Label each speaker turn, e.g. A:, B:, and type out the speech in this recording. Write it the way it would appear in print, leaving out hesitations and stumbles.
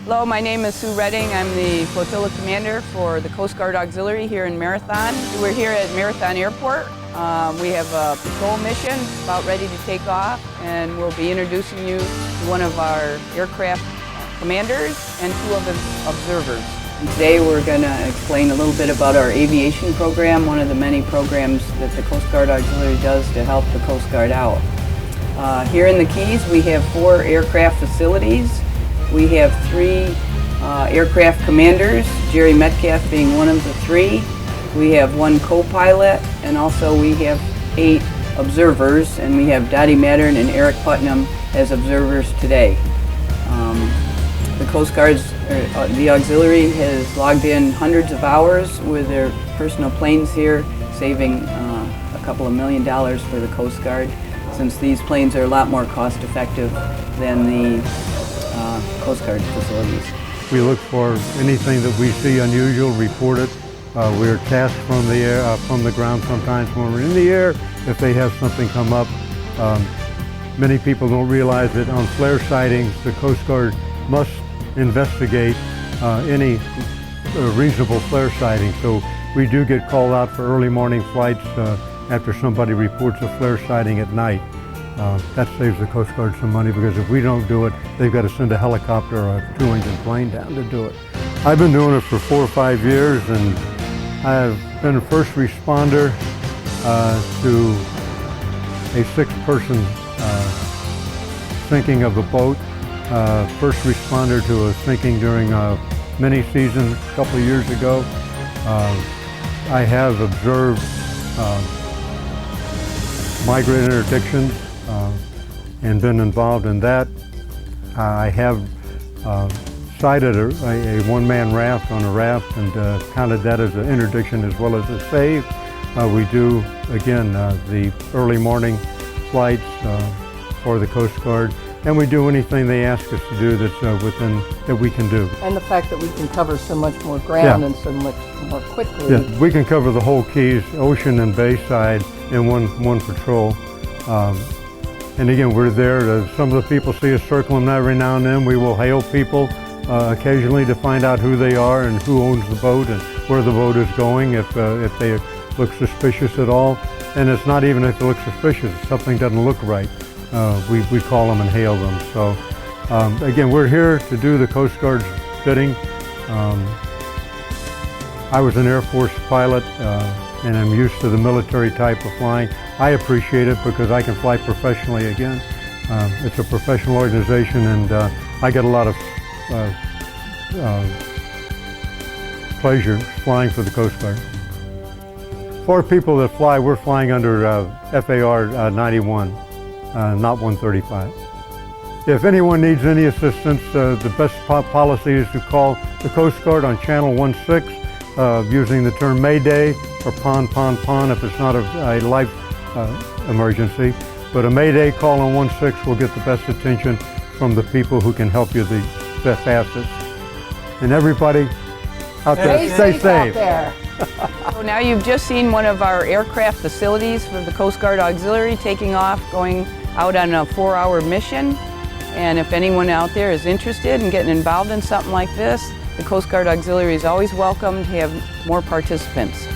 A: Hello, my name is Sue Redding. I'm the Flotilla Commander for the Coast Guard Auxiliary here in Marathon. We're here at Marathon Airport. We have a patrol mission about ready to take off, and we'll be introducing you to one of our aircraft commanders and two of the observers. And today we're going to explain a little bit about our aviation program, one of the many programs that the Coast Guard Auxiliary does to help the Coast Guard out. Here in the Keys we have 4 aircraft facilities. We have 3 aircraft commanders, Jerry Metcalf being one of the 3. We have 1 co-pilot, and also we have 8 observers, and we have Dottie Mattern and Eric Putnam as observers today. The Coast Guard's, the auxiliary has logged in hundreds of hours with their personal planes here, saving a couple of $1 million for the Coast Guard, since these planes are a lot more cost effective than the Coast Guard facilities.
B: We look for anything that we see unusual, report it. We're tasked from the air, from the ground sometimes when we're in the air. If they have something come up, many people don't realize that on flare sightings, the Coast Guard must investigate any reasonable flare sighting. So we do get called out for early morning flights after somebody reports a flare sighting at night. That saves the Coast Guard some money, because if we don't do it, they've got to send a helicopter or a 2-engine plane down to do it. I've been doing it for 4 or 5 years, and I've been a first responder to a 6-person sinking of a boat, first responder to a sinking during a mini season a couple of years ago. I have observed migrant interdictions and been involved in that. I have sighted a one-man raft on a raft and counted that as an interdiction as well as a save. We do, again, the early morning flights for the Coast Guard, and we do anything they ask us to do that's that we can do.
C: And the fact that we can cover so much more ground and so much more quickly.
B: Yeah, we can cover the whole Keys, ocean and bayside, in one patrol. And again, we're there. Some of the people see us circling every now and then. We will hail people occasionally to find out who they are and who owns the boat and where the boat is going, if they look suspicious at all. And it's not even if they look suspicious, if something doesn't look right. We call them and hail them. So again, we're here to do the Coast Guard's bidding. I was an Air Force pilot and I'm used to the military type of flying. I appreciate it because I can fly professionally again. It's a professional organization, and I get a lot of pleasure flying for the Coast Guard. For people that fly, we're flying under FAR 91, not 135. If anyone needs any assistance, the best policy is to call the Coast Guard on channel 16 using the term Mayday or PON if it's not a life emergency. But a Mayday call on 16 will get the best attention from the people who can help you the fastest. And everybody out there, stay safe.
C: Out there.
A: So now you've just seen one of our aircraft facilities for the Coast Guard Auxiliary taking off, going out on a 4-hour mission. And if anyone out there is interested in getting involved in something like this, the Coast Guard Auxiliary is always welcome to have more participants.